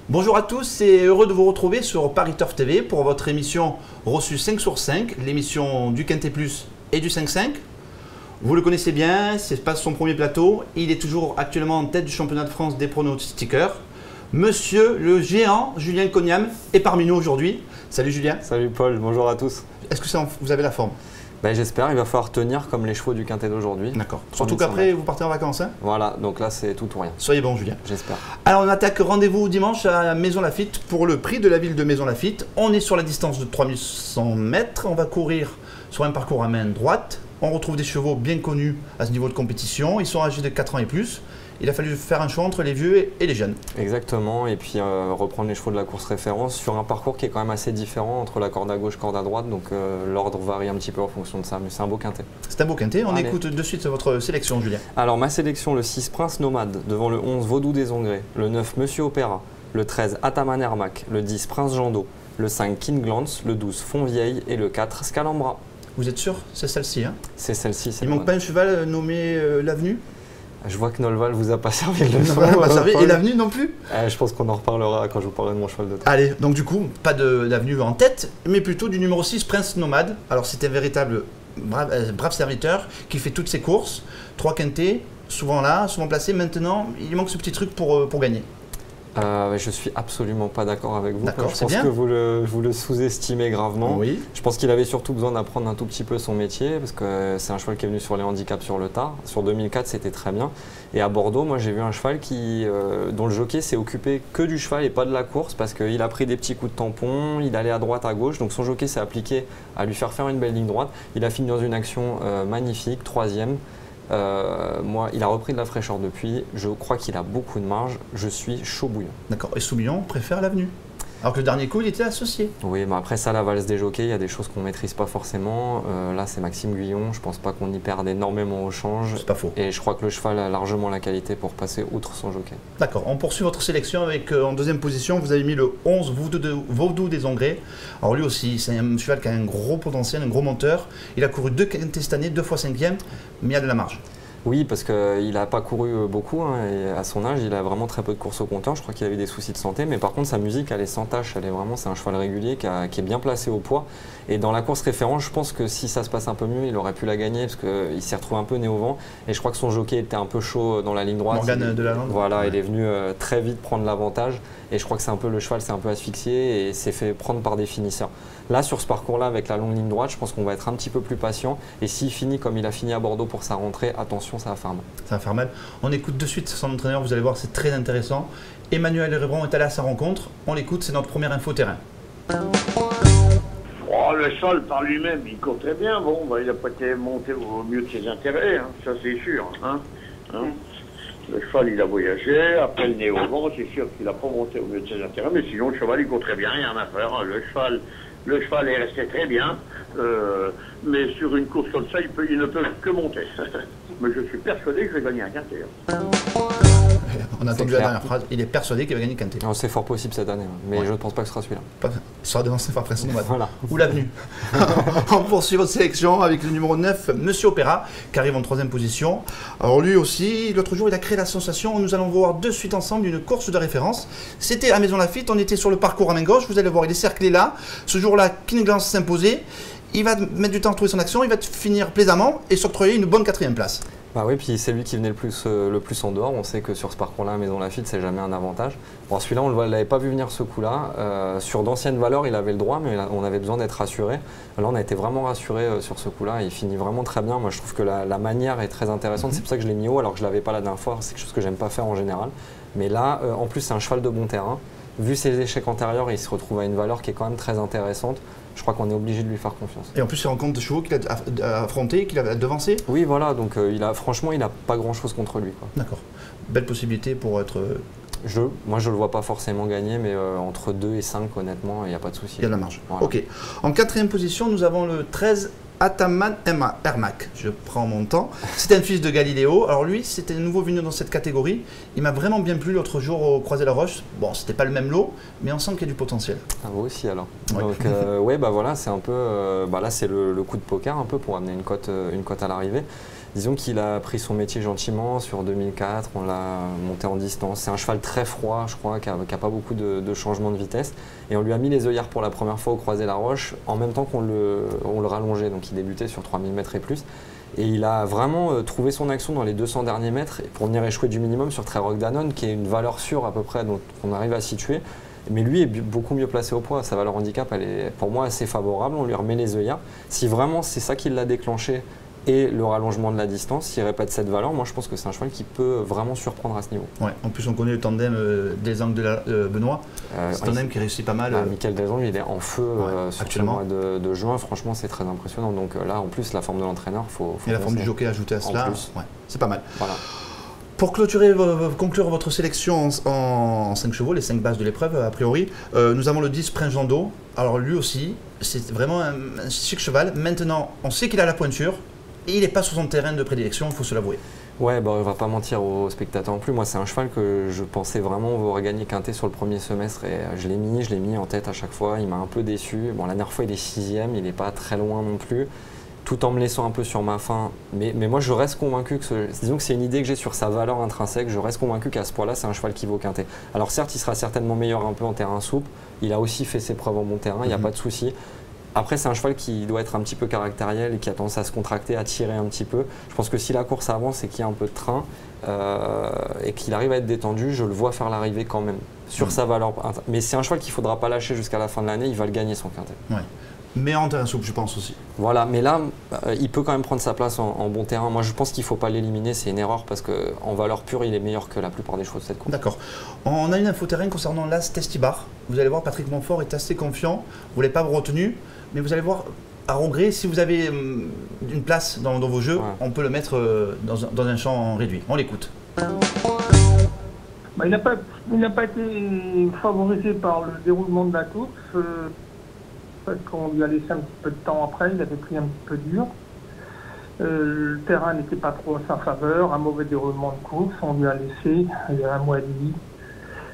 Bonjour à tous et heureux de vous retrouver sur Paris Turf TV pour votre émission reçue 5 sur 5, l'émission du Quintet Plus et du 5-5. Vous le connaissez bien, c'est pas son premier plateau, il est toujours actuellement en tête du championnat de France des pronostiqueurs. Monsieur le géant Julien Cognam est parmi nous aujourd'hui. Salut Julien. Salut Paul, bonjour à tous. Est-ce que vous avez la forme? J'espère, il va falloir tenir comme les chevaux du Quintet d'aujourd'hui. D'accord. Surtout qu'après vous partez en vacances, hein? Voilà, donc là c'est tout ou rien. Soyez bon Julien. J'espère. Alors on attaque rendez-vous dimanche à Maison Lafitte pour le prix de la ville de Maison Lafitte. On est sur la distance de 3100 mètres, on va courir sur un parcours à main droite. On retrouve des chevaux bien connus à ce niveau de compétition, ils sont âgés de 4 ans et plus. Il a fallu faire un choix entre les vieux et les jeunes. Exactement, et puis reprendre les chevaux de la course référence sur un parcours qui est quand même assez différent entre la corde à gauche, corde à droite, donc l'ordre varie un petit peu en fonction de ça, mais c'est un beau quintet. C'est un beau quintet, on écoute de suite votre sélection Julien. Alors ma sélection, le 6 Prince Nomade, devant le 11 Vaudou des Ongrés, le 9 Monsieur Opéra, le 13 Ataman Ermac, le 10 Prince Jando, le 5 King Glance, le 12 Fontvieille et le 4 Scalambra. Vous êtes sûr? C'est celle-ci, hein? C'est celle-ci. Il ne manque pas un cheval nommé l'Avenue? Je vois que Nolval vous a pas servi le leçon. Pas servi. Et l'Avenue non plus? Je pense qu'on en reparlera quand je vous parlerai de mon cheval de tête. Allez, donc du coup, pas de l'Avenue en tête, mais plutôt du numéro 6, Prince Nomade. Alors c'est un véritable brave serviteur qui fait toutes ses courses. 3 quintets, souvent là, souvent placés. Maintenant, il manque ce petit truc pour gagner. Je suis absolument pas d'accord avec vous. D'accord, je pense que vous le sous-estimez gravement. Oui. Je pense qu'il avait surtout besoin d'apprendre un tout petit peu son métier parce que c'est un cheval qui est venu sur les handicaps sur le tard. Sur 2004, c'était très bien. Et à Bordeaux, moi j'ai vu un cheval dont le jockey s'est occupé que du cheval et pas de la course parce qu'il a pris des petits coups de tampon, il allait à droite, à gauche. Donc son jockey s'est appliqué à lui faire une belle ligne droite. Il a fini dans une action magnifique, 3e. Moi, il a repris de la fraîcheur depuis. Je crois qu'il a beaucoup de marge. Je suis chaud bouillant. D'accord. Et Soubillon préfère l'Avenue. Alors que le dernier coup, il était associé. Oui, mais après ça, la valse des jockeys, il y a des choses qu'on ne maîtrise pas forcément. Là, c'est Maxime Guyon. Je ne pense pas qu'on y perde énormément au change. C'est pas faux. Et je crois que le cheval a largement la qualité pour passer outre son jockey. D'accord. On poursuit votre sélection avec, en deuxième position, vous avez mis le 11 Vaudou des Ongrés. Alors lui aussi, c'est un cheval qui a un gros potentiel, un gros monteur. Il a couru 2 quintets cette année, 2 fois 5e, mais il y a de la marge. Oui, parce qu'il n'a pas couru beaucoup, hein, et à son âge, il a vraiment très peu de courses au compteur. Je crois qu'il avait des soucis de santé, mais par contre, sa musique, elle est sans tâche. C'est un cheval régulier qui est bien placé au poids. Et dans la course référence, je pense que si ça se passe un peu mieux, il aurait pu la gagner parce qu'il s'est retrouvé un peu nez au vent. Et je crois que son jockey était un peu chaud dans la ligne droite. Morgane de la Lande. Voilà, ouais. Il est venu très vite prendre l'avantage. Et je crois que c'est un peu le cheval s'est un peu asphyxié et s'est fait prendre par des finisseurs. Là, sur ce parcours-là, avec la longue ligne droite, je pense qu'on va être un petit peu plus patient. Et s'il finit comme il a fini à Bordeaux pour sa rentrée, attention, ça va faire mal. Ça va faire mal. On écoute de suite son entraîneur, vous allez voir, c'est très intéressant. Emmanuel Rébron est allé à sa rencontre. On l'écoute, c'est notre première info terrain. Oh, le cheval par lui-même, il court très bien. Bon, il n'a pas été monté au mieux de ses intérêts, hein. Ça c'est sûr. Le cheval, il a voyagé, après le nez au vent, c'est sûr qu'il n'a pas monté au mieux de ses intérêts, mais sinon le cheval, il court très bien, rien à faire. Le cheval est resté très bien, mais sur une course comme ça, il ne peut que monter. Mais je suis persuadé que je vais gagner un quintet. On a entendu la dernière phrase, il est persuadé qu'il va gagner quintet. C'est fort possible cette année, mais je ne pense pas que ce sera celui-là. Il sera devancé par Prince Nomade. Voilà. Ou l'Avenue. On poursuit votre sélection avec le numéro 9, Monsieur Opéra, qui arrive en 3e position. Alors lui aussi, l'autre jour, il a créé la sensation. Nous allons voir de suite ensemble une course de référence. C'était à Maison Lafitte, on était sur le parcours à main gauche. Vous allez voir, il est cerclé là. Ce jour-là, King Glance s'imposait. Il va mettre du temps à trouver son action, il va finir plaisamment et s'octroyer une bonne 4e place. Bah oui, puis c'est lui qui venait le plus en dehors. On sait que sur ce parcours-là, à Maison Lafitte, c'est jamais un avantage. Bon, celui-là, on ne l'avait pas vu venir ce coup-là. Sur d'anciennes valeurs, il avait le droit, mais on avait besoin d'être rassuré. Là, on a été vraiment rassuré sur ce coup-là. Il finit vraiment très bien. Moi, je trouve que la manière est très intéressante. C'est pour ça que je l'ai mis haut, alors que je ne l'avais pas la dernière fois. C'est quelque chose que j'aime pas faire en général. Mais là, en plus, c'est un cheval de bon terrain. Vu ses échecs antérieurs, il se retrouve à une valeur qui est quand même très intéressante. Je crois qu'on est obligé de lui faire confiance. Et en plus, il rencontre des chevaux qu'il a affrontés, qu'il a devancés. Oui, voilà. Donc, franchement, il n'a pas grand-chose contre lui. D'accord. Belle possibilité pour être... Moi, je ne le vois pas forcément gagner, mais entre 2 et 5, honnêtement, il n'y a pas de souci. Il y a de la marge. Voilà. Ok. En 4e position, nous avons le 13 Ataman Ermac. Je prends mon temps. C'était un fils de Galiléo. Alors lui, c'était un nouveau venu dans cette catégorie. Il m'a vraiment bien plu l'autre jour au Croisé-la-Roche. Bon, c'était pas le même lot, mais on sent qu'il y a du potentiel. Ah, vous aussi alors. Ouais. Donc, ouais, bah voilà, c'est un peu. Là, c'est le coup de poker un peu pour amener une cote à l'arrivée. Disons qu'il a pris son métier gentiment sur 2004, on l'a monté en distance. C'est un cheval très froid, je crois, qui n'a pas beaucoup de changements de vitesse. Et on lui a mis les œillères pour la première fois au Croisé-la-Roche en même temps qu'on le rallongeait. Donc il débutait sur 3000 mètres et plus. Et il a vraiment trouvé son action dans les 200 derniers mètres pour venir échouer du minimum sur Treyrock Danone, qui est une valeur sûre à peu près qu'on arrive à situer. Mais lui est beaucoup mieux placé au poids. Sa valeur handicap, elle est pour moi assez favorable. On lui remet les œillères. Si vraiment c'est ça qui l'a déclenché et le rallongement de la distance, s'il répète cette valeur, moi je pense que c'est un cheval qui peut vraiment surprendre à ce niveau. Ouais, en plus on connaît le tandem Desangles de Benoît. C'est un tandem qui réussit pas mal. Michael Desangles, il est en feu sur le mois de juin. Franchement, c'est très impressionnant. Donc là, en plus, la forme de l'entraîneur, faut et la forme du jockey ajoutée à cela, ouais, c'est pas mal. Voilà. Pour conclure votre sélection en 5 chevaux, les 5 bases de l'épreuve, a priori, nous avons le 10 Prince Jando. Alors lui aussi, c'est vraiment un chic cheval. Maintenant, on sait qu'il a la pointure et il n'est pas sur son terrain de prédilection, il faut se l'avouer. Ouais, on va pas mentir aux spectateurs non plus. Moi, c'est un cheval que je pensais vraiment aurait gagné quintet sur le premier semestre et je l'ai mis en tête à chaque fois. Il m'a un peu déçu. Bon, la dernière fois, il est 6e, il n'est pas très loin non plus, tout en me laissant un peu sur ma faim. Mais moi, je reste convaincu disons que c'est une idée que j'ai sur sa valeur intrinsèque. Je reste convaincu qu'à ce poids-là, c'est un cheval qui vaut quintet. Alors certes, il sera certainement meilleur un peu en terrain souple. Il a aussi fait ses preuves en bon terrain, il n'y a pas de souci. Après, c'est un cheval qui doit être un petit peu caractériel et qui a tendance à se contracter, à tirer un petit peu. Je pense que si la course avance et qu'il y a un peu de train et qu'il arrive à être détendu, je le vois faire l'arrivée quand même sur sa valeur. Mais c'est un cheval qu'il ne faudra pas lâcher jusqu'à la fin de l'année, il va le gagner son quintet. Ouais. Mais en terrain souple, je pense aussi. Voilà, mais là, il peut quand même prendre sa place en bon terrain. Moi, je pense qu'il ne faut pas l'éliminer, c'est une erreur parce qu'en valeur pure, il est meilleur que la plupart des chevaux de cette course. D'accord. On a une info terrain concernant l'As Testibar. Vous allez voir, Patrick Montfort est assez confiant. Vous ne l'avez pas retenu, mais vous allez voir, à regret, si vous avez une place dans vos jeux, on peut le mettre dans un champ réduit. On l'écoute. Il n'a pas été favorisé par le déroulement de la course. Parce qu'on lui a laissé un petit peu de temps après, il avait pris un petit peu dur. Le terrain n'était pas trop à sa faveur, un mauvais déroulement de course. On lui a laissé il y a un mois et demi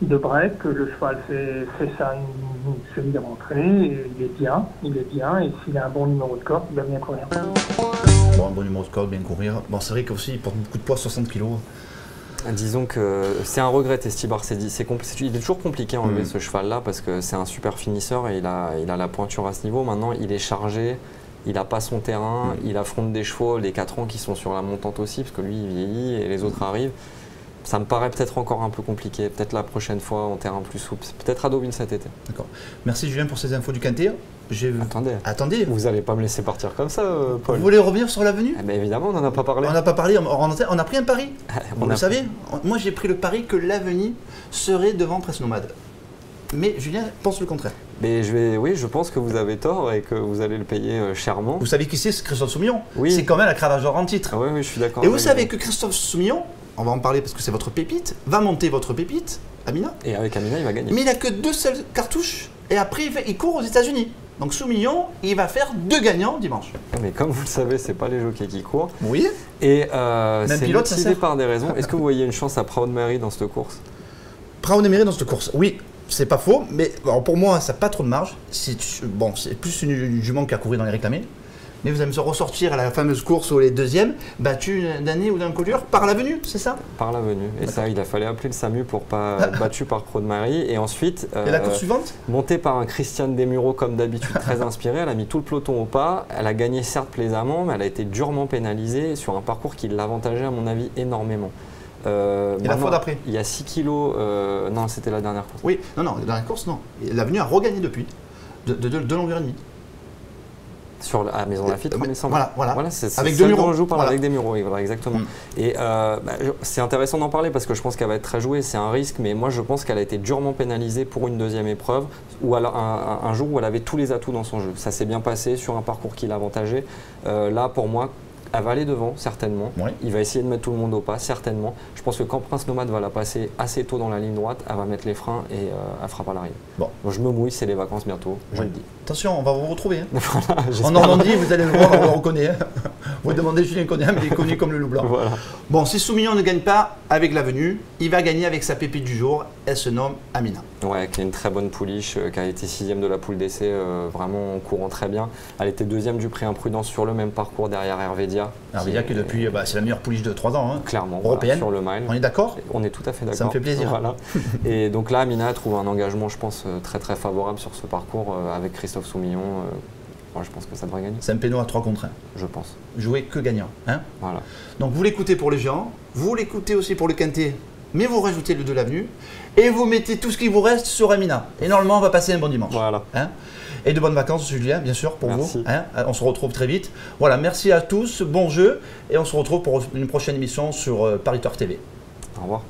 de break. Le cheval fait une série de rentrées, et il est bien. Et s'il a un bon numéro de corde, il va bien courir. Bon, un bon numéro de corde, bien courir. Bon, c'est vrai qu'aussi, il porte beaucoup de poids, 60 kg. Disons que c'est un regret, Testibar. Il est toujours compliqué à enlever ce cheval-là parce que c'est un super finisseur et il a la pointure à ce niveau. Maintenant, il est chargé, il n'a pas son terrain, il affronte des chevaux, les 4 ans qui sont sur la montante aussi, parce que lui, il vieillit et les autres arrivent. Ça me paraît peut-être encore un peu compliqué. Peut-être la prochaine fois en terrain plus souple. Peut-être à Deauville cet été. D'accord. Merci Julien pour ces infos du quintet. Attendez. Vous n'allez pas me laisser partir comme ça, Paul. Vous voulez revenir sur l'avenue? Évidemment, on n'en a pas parlé. On n'a pas parlé, on a pris un pari. Vous le savez, moi j'ai pris le pari que l'avenue serait devant Presse Nomade. Mais Julien pense le contraire. Mais oui, je pense que vous avez tort et que vous allez le payer chèrement. Vous savez qui c'est Christophe Soumillon? Oui. C'est quand même la cravache d'or en titre. Ah oui, je suis d'accord. Et vous savez que Christophe Soumillon, on va en parler parce que c'est votre pépite, va monter votre pépite, Amina. Et avec Amina, il va gagner. Mais il n'a que 2 seules cartouches et après il court aux États-Unis. Donc Soumillon, il va faire 2 gagnants dimanche. Mais comme vous le savez, c'est pas les jockeys qui courent. Oui. Et c'est motivé par des raisons. Est-ce que vous voyez une chance à Proud Mary dans cette course? Proud Mary dans cette course, oui. C'est pas faux, mais alors pour moi, ça n'a pas trop de marge. C'est plus une jument qui a couru dans les réclamés. Mais vous allez me ressortir à la fameuse course où les deuxièmes, battu d'un nez ou d'un collure par l'avenue, c'est ça? Par l'avenue. Et ça, il a fallu appeler le SAMU pour pas être battu par Proud Mary. Et ensuite, et la course suivante, montée par un Christiane Desmureaux comme d'habitude, très inspiré. Elle a mis tout le peloton au pas. Elle a gagné certes plaisamment, mais elle a été durement pénalisée sur un parcours qui l'avantageait à mon avis énormément. Et la fois d'après? Il y a 6 kilos. Non, c'était la dernière course. Oui, non, la dernière course, non. L'avenue a regagné depuis, de longueur et demie. Sur la Maison Lafitte, voilà. C'est avec Desmureaux. Avec Desmureaux, oui, voilà, exactement. Et c'est intéressant d'en parler parce que je pense qu'elle va être très jouée, c'est un risque, mais moi je pense qu'elle a été durement pénalisée pour une deuxième épreuve, ou alors un jour où elle avait tous les atouts dans son jeu. Ça s'est bien passé sur un parcours qui l'avantageait. Là, pour moi, elle va aller devant, certainement. Oui. Il va essayer de mettre tout le monde au pas, certainement. Je pense que quand Prince Nomade va la passer assez tôt dans la ligne droite, elle va mettre les freins et elle fera pas l'arrivée. Bon. Donc je me mouille, c'est les vacances bientôt, je le dis. Attention, on va vous retrouver. Hein. Voilà, en Normandie, vous allez le voir, on le reconnaît. Hein. Vous demandez Julien Cognac, mais il est connu comme le loup blanc. Voilà. Bon, si Soumillon ne gagne pas avec l'avenue, il va gagner avec sa pépite du jour. Elle se nomme Amina. Ouais, qui est une très bonne pouliche, qui a été 6e de la poule d'essai, vraiment en courant très bien. Elle était 2e du prix Imprudence sur le même parcours derrière Hervédia. Hervédia qui depuis, c'est la meilleure pouliche de 3 ans. Hein. Clairement, européenne. Voilà, sur le mile. On est d'accord? On est tout à fait d'accord. Ça me fait plaisir. Voilà. Et donc là, Amina trouve un engagement, je pense, très très favorable sur ce parcours avec Christophe Soumillon. Moi, je pense que ça devrait gagner. C'est un péno à 3 contre 1. Je pense. Jouer que gagnant. Hein, voilà. Donc vous l'écoutez pour le géant, vous l'écoutez aussi pour le quintet, mais vous rajoutez le de l'avenue et vous mettez tout ce qui vous reste sur Amina. Et normalement, on va passer un bon dimanche. Voilà. Hein, et de bonnes vacances, Julien, bien sûr, pour merci. vous. Hein, on se retrouve très vite. Voilà, merci à tous, bon jeu, et on se retrouve pour une prochaine émission sur Pariteur TV. Au revoir.